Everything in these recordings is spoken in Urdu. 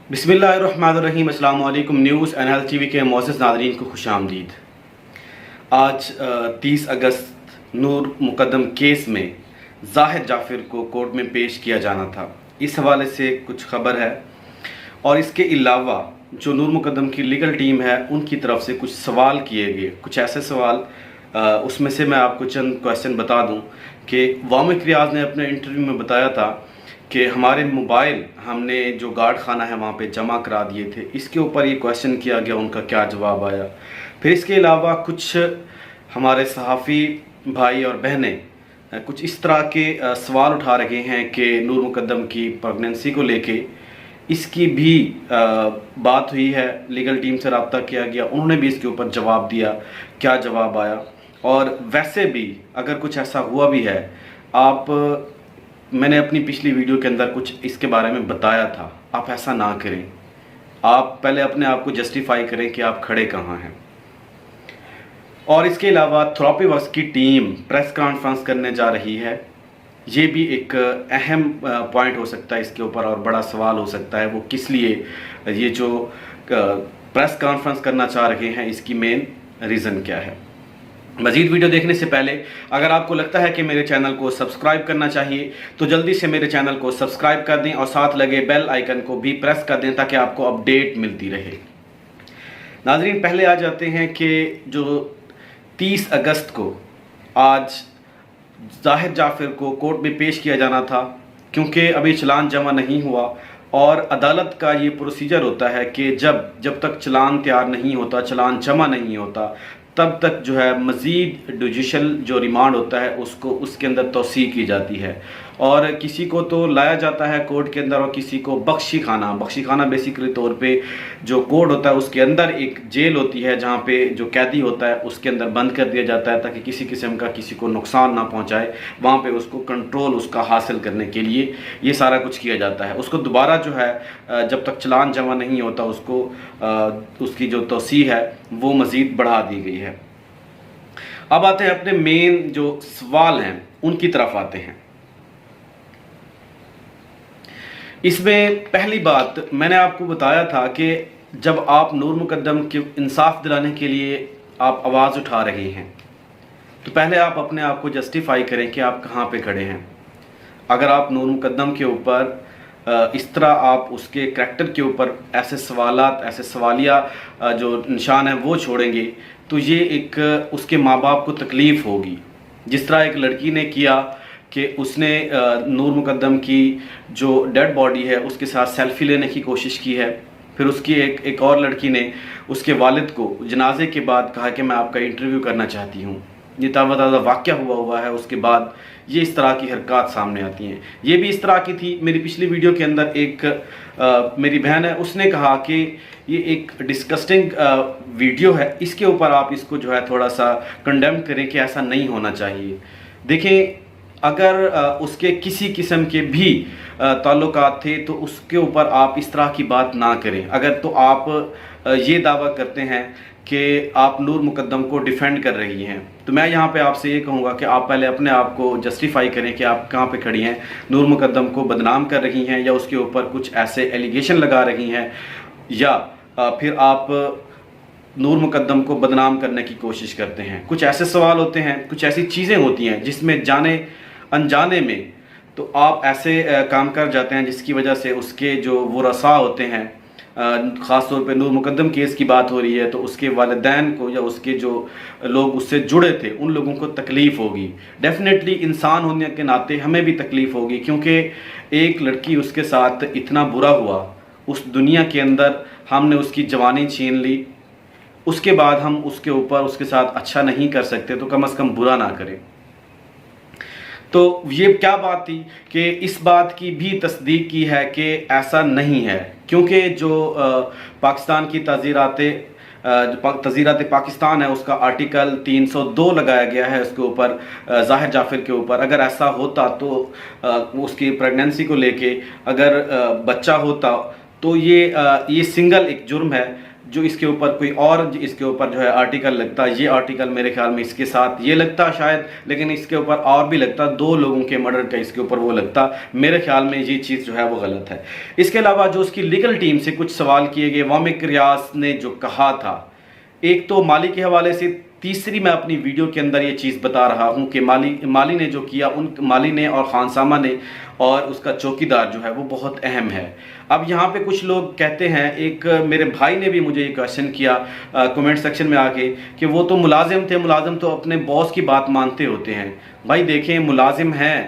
بسم اللہ الرحمن الرحیم۔ السلام علیکم۔ News and health T V کے معزز ناظرین کو خوش آمدید۔ آج 30 اگست نور مقدم کیس میں زاہد جعفر کو کورٹ میں پیش کیا جانا تھا، اس حوالے سے کچھ خبر ہے، اور اس کے علاوہ جو نور مقدم کی لیگل ٹیم ہے ان کی طرف سے کچھ سوال کیے گئے، کچھ ایسے سوال اس میں سے میں آپ کو چند کویسچن بتا دوں کہ وامق ریاض نے اپنے انٹرویو میں بتایا تھا کہ ہمارے موبائل ہم نے جو گارڈ خانہ ہے وہاں پہ جمع کرا دیے تھے، اس کے اوپر یہ کویسچن کیا گیا، ان کا کیا جواب آیا۔ پھر اس کے علاوہ کچھ ہمارے صحافی بھائی اور بہنیں کچھ اس طرح کے سوال اٹھا رہے ہیں کہ نور مقدم کی پریگننسی کو لے کے اس کی بھی بات ہوئی ہے، لیگل ٹیم سے رابطہ کیا گیا، انہوں نے بھی اس کے اوپر جواب دیا، کیا جواب آیا۔ اور ویسے بھی اگر کچھ ایسا ہوا بھی ہے، میں نے اپنی پچھلی ویڈیو کے اندر کچھ اس کے بارے میں بتایا تھا، آپ ایسا نہ کریں، آپ پہلے اپنے آپ کو جسٹیفائی کریں کہ آپ کھڑے کہاں ہیں۔ اور اس کے علاوہ تھراپی ورکس کی ٹیم پریس کانفرنس کرنے جا رہی ہے، یہ بھی ایک اہم پوائنٹ ہو سکتا ہے اس کے اوپر، اور بڑا سوال ہو سکتا ہے وہ کس لیے یہ جو پریس کانفرنس کرنا چاہ رہے ہیں، اس کی مین ریزن کیا ہے۔ مزید ویڈیو دیکھنے سے پہلے اگر آپ کو لگتا ہے کہ میرے چینل کو سبسکرائب کرنا چاہیے تو جلدی سے میرے چینل کو سبسکرائب کر دیں اور ساتھ لگے بیل آئیکن کو بھی پریس کر دیں تاکہ آپ کو اپڈیٹ ملتی رہے۔ ناظرین، پہلے آ جاتے ہیں کہ جو 30 اگست کو آج زاہد جعفر کو کورٹ میں پیش کیا جانا تھا، کیونکہ ابھی چلان جمع نہیں ہوا، اور عدالت کا یہ پروسیجر ہوتا ہے کہ جب تک چلان تیار نہیں ہوتا، چلان جمع نہیں ہوتا، تب تک جو ہے مزید جوڈیشل جو ریمانڈ ہوتا ہے اس کے اندر توسیع کی جاتی ہے، اور کسی کو تو لایا جاتا ہے کورٹ کے اندر، اور کسی کو بخشی خانہ بیسیکلی طور پہ جو کورٹ ہوتا ہے اس کے اندر ایک جیل ہوتی ہے جہاں پہ جو قیدی ہوتا ہے اس کے اندر بند کر دیا جاتا ہے تاکہ کسی قسم کا کسی کو نقصان نہ پہنچائے، وہاں پہ اس کو کنٹرول اس کا حاصل کرنے کے لیے یہ سارا کچھ کیا جاتا ہے۔ اس کو دوبارہ جو ہے جب تک چلان جمع نہیں ہوتا اس کی جو توسیع ہے وہ مزید بڑھا دی گئی ہے۔ اب آتے ہیں اپنے مین جو سوال ہیں ان کی طرف آتے ہیں۔ اس میں پہلی بات میں نے آپ کو بتایا تھا کہ جب آپ نور مقدم کے انصاف دلانے کے لیے آپ آواز اٹھا رہے ہیں تو پہلے آپ اپنے آپ کو جسٹیفائی کریں کہ آپ کہاں پہ کھڑے ہیں۔ اگر آپ نور مقدم کے اوپر اس طرح آپ اس کے کریکٹر کے اوپر ایسے سوالات، ایسے سوالیہ جو نشان ہیں وہ چھوڑیں گے تو یہ ایک اس کے ماں باپ کو تکلیف ہوگی۔ جس طرح ایک لڑکی نے کیا کہ اس نے نور مقدم کی جو ڈیڈ باڈی ہے اس کے ساتھ سیلفی لینے کی کوشش کی ہے، پھر اس کی ایک اور لڑکی نے اس کے والد کو جنازے کے بعد کہا کہ میں آپ کا انٹرویو کرنا چاہتی ہوں۔ یہ تازہ واقعہ ہوا ہے، اس کے بعد یہ اس طرح کی حرکات سامنے آتی ہیں۔ یہ بھی اس طرح کی تھی۔ میری پچھلی ویڈیو کے اندر ایک میری بہن ہے، اس نے کہا کہ یہ ایک ڈسکسٹنگ ویڈیو ہے، اس کے اوپر آپ اس کو جو ہے تھوڑا سا کنڈیم کریں کہ ایسا نہیں ہونا چاہیے۔ دیکھیں، اگر اس کے کسی قسم کے بھی تعلقات تھے تو اس کے اوپر آپ اس طرح کی بات نہ کریں۔ اگر تو آپ یہ دعویٰ کرتے ہیں کہ آپ نور مقدم کو ڈیفینڈ کر رہی ہیں تو میں یہاں پہ آپ سے یہ کہوں گا کہ آپ پہلے اپنے آپ کو جسٹیفائی کریں کہ آپ کہاں پہ کھڑی ہیں۔ نور مقدم کو بدنام کر رہی ہیں یا اس کے اوپر کچھ ایسے ایلیگیشن لگا رہی ہیں، یا پھر آپ نور مقدم کو بدنام کرنے کی کوشش کرتے ہیں۔ کچھ ایسے سوال ہوتے ہیں، کچھ ایسی چیزیں ہوتی ہیں جس میں جانے انجانے میں تو آپ ایسے کام کر جاتے ہیں جس کی وجہ سے اس کے جو ورثاء ہوتے ہیں، خاص طور پہ نور مقدم کیس کی بات ہو رہی ہے تو اس کے والدین کو یا اس کے جو لوگ اس سے جڑے تھے ان لوگوں کو تکلیف ہوگی۔ ڈیفینیٹلی انسان ہونے کے ناطے ہمیں بھی تکلیف ہوگی، کیونکہ ایک لڑکی اس کے ساتھ اتنا برا ہوا، اس دنیا کے اندر ہم نے اس کی جوانی چھین لی، اس کے بعد ہم اس کے اوپر اس کے ساتھ اچھا نہیں کر سکتے تو کم از کم برا نہ کریں۔ تو یہ کیا بات تھی کہ اس بات کی بھی تصدیق کی ہے کہ ایسا نہیں ہے، کیونکہ جو پاکستان کی تعزیرات پاکستان ہے اس کا آرٹیکل 302 لگایا گیا ہے اس کے اوپر، زاہد جعفر کے اوپر۔ اگر ایسا ہوتا تو اس کی پریگننسی کو لے کے اگر بچہ ہوتا تو یہ سنگل ایک جرم ہے جو اس کے اوپر کوئی اور اس کے اوپر جو ہے آرٹیکل لگتا، یہ آرٹیکل میرے خیال میں اس کے ساتھ یہ لگتا شاید، لیکن اس کے اوپر اور بھی لگتا، 2 لوگوں کے مرڈر کا اس کے اوپر وہ لگتا، میرے خیال میں یہ چیز جو ہے وہ غلط ہے۔ اس کے علاوہ جو اس کی لیگل ٹیم سے کچھ سوال کیے گئے، وامق ریاض نے جو کہا تھا، ایک تو مالی کے حوالے سے، تیسری میں اپنی ویڈیو کے اندر یہ چیز بتا رہا ہوں کہ مالی نے جو کیا، مالی نے اور خانسامہ نے اور اس کا چوکیدار جو ہے وہ بہت اہم ہے۔ اب یہاں پہ کچھ لوگ کہتے ہیں، ایک میرے بھائی نے بھی مجھے یہ کویشچن کیا کمنٹ سیکشن میں آ کے کہ وہ تو ملازم تھے، ملازم تو اپنے باس کی بات مانتے ہوتے ہیں۔ بھائی دیکھیں، ملازم ہیں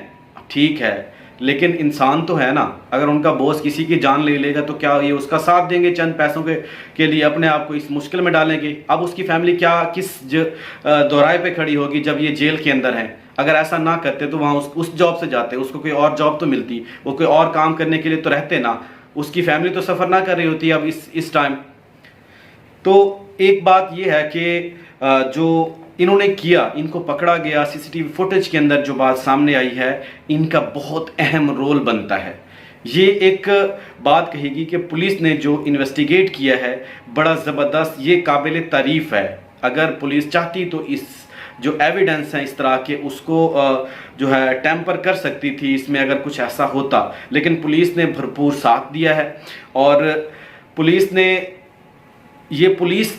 ٹھیک ہے، لیکن انسان تو ہے نا، اگر ان کا باس کسی کی جان لے لے گا تو کیا یہ اس کا ساتھ دیں گے چند پیسوں کے لیے، اپنے آپ کو اس مشکل میں ڈالیں گے؟ اب اس کی فیملی کس دورائے پہ کھڑی ہوگی جب یہ جیل کے اندر ہے؟ اگر ایسا نہ کرتے تو وہاں اس جاب سے جاتے، اس کو کوئی اور جاب تو ملتی، وہ کوئی اور کام کرنے کے لیے تو رہتے نا، اس کی فیملی تو سفر نہ کر رہی ہوتی اب اس ٹائم۔ تو ایک بات یہ ہے کہ جو انہوں نے کیا، ان کو پکڑا گیا، سی سی ٹی وی فوٹیج کے اندر جو بات سامنے آئی ہے، ان کا بہت اہم رول بنتا ہے۔ یہ ایک بات کہے گی کہ پولیس نے جو انویسٹیگیٹ کیا ہے بڑا زبردست، یہ قابل تعریف ہے۔ اگر پولیس چاہتی تو اس جو ایویڈنس ہیں اس طرح کے، اس کو جو ہے ٹیمپر کر سکتی تھی اس میں اگر کچھ ایسا ہوتا، لیکن پولیس نے بھرپور ساتھ دیا ہے، اور پولیس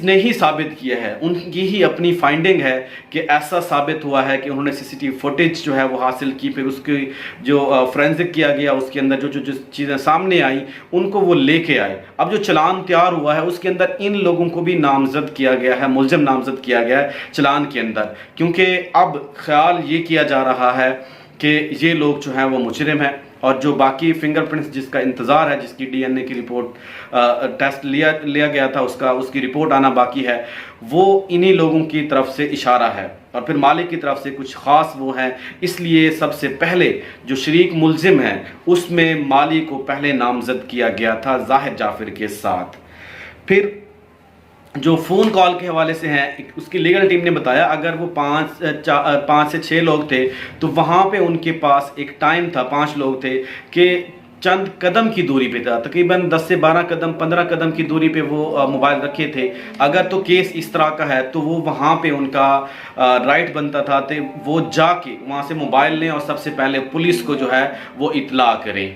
نے ہی ثابت کیا ہے، ان کی ہی اپنی فائنڈنگ ہے کہ ایسا ثابت ہوا ہے کہ انہوں نے سی سی ٹی وی فوٹیج جو ہے وہ حاصل کی، پھر اس کی جو فرینزک کیا گیا، اس کے اندر جو چیزیں سامنے آئیں ان کو وہ لے کے آئے۔ اب جو چلان تیار ہوا ہے اس کے اندر ان لوگوں کو بھی نامزد کیا گیا ہے، ملزم نامزد کیا گیا ہے چلان کے اندر، کیونکہ اب خیال یہ کیا جا رہا ہے کہ یہ لوگ جو ہیں وہ مجرم ہیں، اور جو باقی فنگر پرنٹس جس کا انتظار ہے، جس کی ڈی این اے کی رپورٹ ٹیسٹ لیا گیا تھا، اس کی رپورٹ آنا باقی ہے، وہ انہی لوگوں کی طرف سے اشارہ ہے، اور پھر مالک کی طرف سے کچھ خاص وہ ہیں۔ اس لیے سب سے پہلے جو شریک ملزم ہیں اس میں مالی کو پہلے نامزد کیا گیا تھا زاہد جعفر کے ساتھ۔ پھر جو فون کال کے حوالے سے ہیں، اس کی لیگل ٹیم نے بتایا اگر وہ 5 سے 6 لوگ تھے تو وہاں پہ ان کے پاس ایک ٹائم تھا، 5 لوگ تھے، کہ چند قدم کی دوری پہ تھا، تقریباً 10 سے 12 قدم 15 قدم کی دوری پہ وہ موبائل رکھے تھے۔ اگر تو کیس اس طرح کا ہے تو وہ وہاں پہ ان کا رائٹ بنتا تھا کہ وہ جا کے وہاں سے موبائل لیں اور سب سے پہلے پولیس کو جو ہے وہ اطلاع کریں۔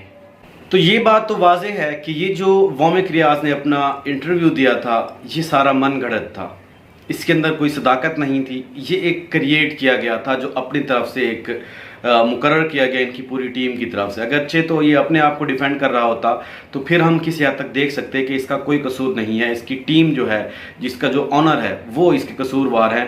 تو یہ بات تو واضح ہے کہ یہ جو وامق ریاض نے اپنا انٹرویو دیا تھا یہ سارا من گھڑت تھا، اس کے اندر کوئی صداقت نہیں تھی، یہ ایک کریٹ کیا گیا تھا جو اپنی طرف سے ایک مقرر کیا گیا ان کی پوری ٹیم کی طرف سے۔ اگرچہ تو یہ اپنے آپ کو ڈیفینڈ کر رہا ہوتا تو پھر ہم کسی حد تک دیکھ سکتے کہ اس کا کوئی قصور نہیں ہے، اس کی ٹیم جو ہے، جس کا جو آنر ہے وہ اس کے قصوروار ہے،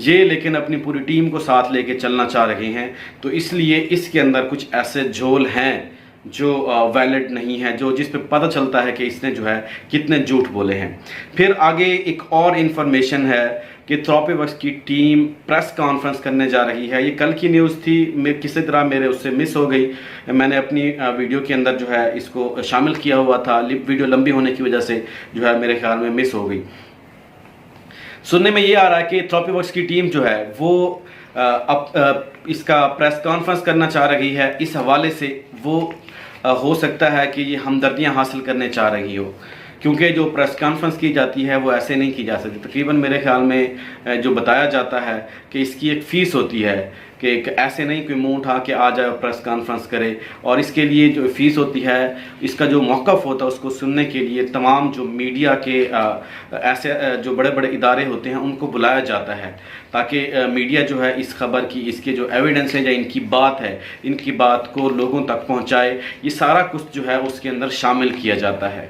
یہ لیکن اپنی پوری ٹیم کو ساتھ لے کے چلنا چاہ رہے ہیں، تو اس لیے اس کے اندر کچھ ایسے جھول ہیں جو ویلڈ نہیں ہے، جس پہ پتہ چلتا ہے کہ اس نے جو ہے کتنے جھوٹ بولے ہیں۔ پھر آگے ایک اور انفارمیشن ہے کہ تھراپی ورکس کی ٹیم پریس کانفرنس کرنے جا رہی ہے۔ یہ کل کی نیوز تھی، کسی طرح میرے اس سے مس ہو گئی، میں نے اپنی ویڈیو کے اندر جو ہے اس کو شامل کیا ہوا تھا، ویڈیو لمبی ہونے کی وجہ سے جو ہے میرے خیال میں مس ہو گئی۔ سننے میں یہ آ رہا ہے کہ تھراپی ورکس کی ٹیم جو ہے وہ اس کا پریس کانفرنس کرنا چاہ رہی ہے، اس حوالے سے وہ ہو سکتا ہے کہ یہ ہمدردیاں حاصل کرنے چاہ رہی ہو، کیونکہ جو پریس کانفرنس کی جاتی ہے وہ ایسے نہیں کی جا سکتی۔ تقریباً میرے خیال میں جو بتایا جاتا ہے کہ اس کی ایک فیس ہوتی ہے، کہ ایسے نہیں کوئی منہ اٹھا کے آ جائے اور پریس کانفرنس کرے، اور اس کے لیے جو فیس ہوتی ہے، اس کا جو موقف ہوتا ہے، اس کو سننے کے لیے تمام جو میڈیا کے ایسے جو بڑے بڑے ادارے ہوتے ہیں ان کو بلایا جاتا ہے، تاکہ میڈیا جو ہے اس خبر کی، اس کے جو ایویڈنس ہے یا ان کی بات ہے، ان کی بات کو لوگوں تک پہنچائے۔ یہ سارا کچھ جو ہے اس کے اندر شامل کیا جاتا ہے۔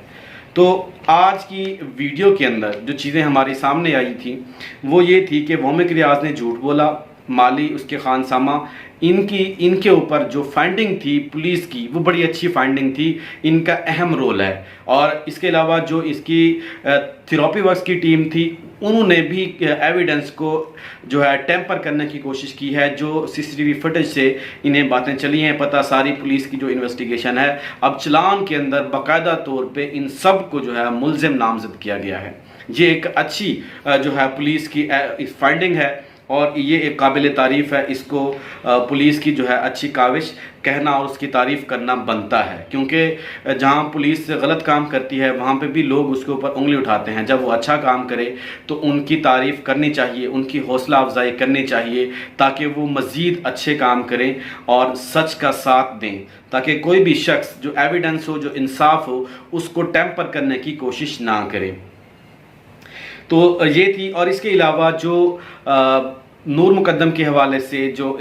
تو آج کی ویڈیو کے اندر جو چیزیں ہماری سامنے آئی تھیں وہ یہ تھی کہ وامق ریاض نے جھوٹ بولا، مالی، اس کے خانسامہ، ان کے اوپر جو فائنڈنگ تھی پولیس کی وہ بڑی اچھی فائنڈنگ تھی، ان کا اہم رول ہے۔ اور اس کے علاوہ جو اس کی تھراپی ورکس کی ٹیم تھی انہوں نے بھی ایویڈنس کو جو ہے ٹیمپر کرنے کی کوشش کی ہے، جو سی سی ٹی وی فوٹیج سے انہیں باتیں چلی ہیں پتہ، ساری پولیس کی جو انویسٹیگیشن ہے۔ اب چلان کے اندر باقاعدہ طور پہ ان سب کو جو ہے ملزم نامزد کیا گیا ہے۔ یہ ایک اچھی جو ہے پولیس کی فائنڈنگ ہے، اور یہ ایک قابل تعریف ہے. اس کو پولیس کی جو ہے اچھی کاوش کہنا اور اس کی تعریف کرنا بنتا ہے، کیونکہ جہاں پولیس غلط کام کرتی ہے وہاں پہ بھی لوگ اس کے اوپر انگلی اٹھاتے ہیں. جب وہ اچھا کام کرے تو ان کی تعریف کرنی چاہیے، ان کی حوصلہ افزائی کرنی چاہیے تاکہ وہ مزید اچھے کام کریں اور سچ کا ساتھ دیں، تاکہ کوئی بھی شخص جو ایویڈنس ہو، جو انصاف ہو، اس کو ٹیمپر کرنے کی کوشش نہ کرے. تو یہ تھی. اور اس کے علاوہ جو نور مقدم کے حوالے سے جو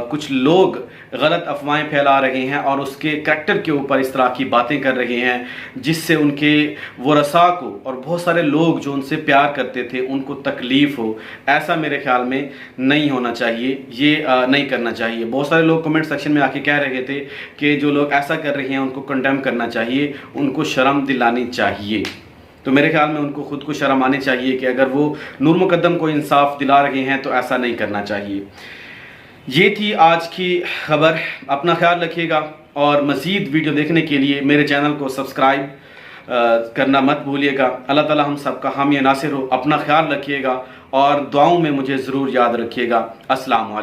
کچھ لوگ غلط افواہیں پھیلا رہے ہیں اور اس کے کریکٹر کے اوپر اس طرح کی باتیں کر رہے ہیں جس سے ان کے ورثاء کو اور بہت سارے لوگ جو ان سے پیار کرتے تھے ان کو تکلیف ہو، ایسا میرے خیال میں نہیں ہونا چاہیے، یہ نہیں کرنا چاہیے. بہت سارے لوگ کمنٹ سیکشن میں آ کے کہہ رہے تھے کہ جو لوگ ایسا کر رہے ہیں ان کو کنڈیم کرنا چاہیے، ان کو شرم دلانی چاہیے. تو میرے خیال میں ان کو خود کو شرم آنی چاہیے کہ اگر وہ نور مقدم کو انصاف دلا رہے ہیں تو ایسا نہیں کرنا چاہیے. یہ تھی آج کی خبر. اپنا خیال رکھیے گا اور مزید ویڈیو دیکھنے کے لیے میرے چینل کو سبسکرائب کرنا مت بھولیے گا. اللہ تعالی ہم سب کا حامی ناصر ہو. اپنا خیال رکھیے گا اور دعاؤں میں مجھے ضرور یاد رکھیے گا. السلام علیکم.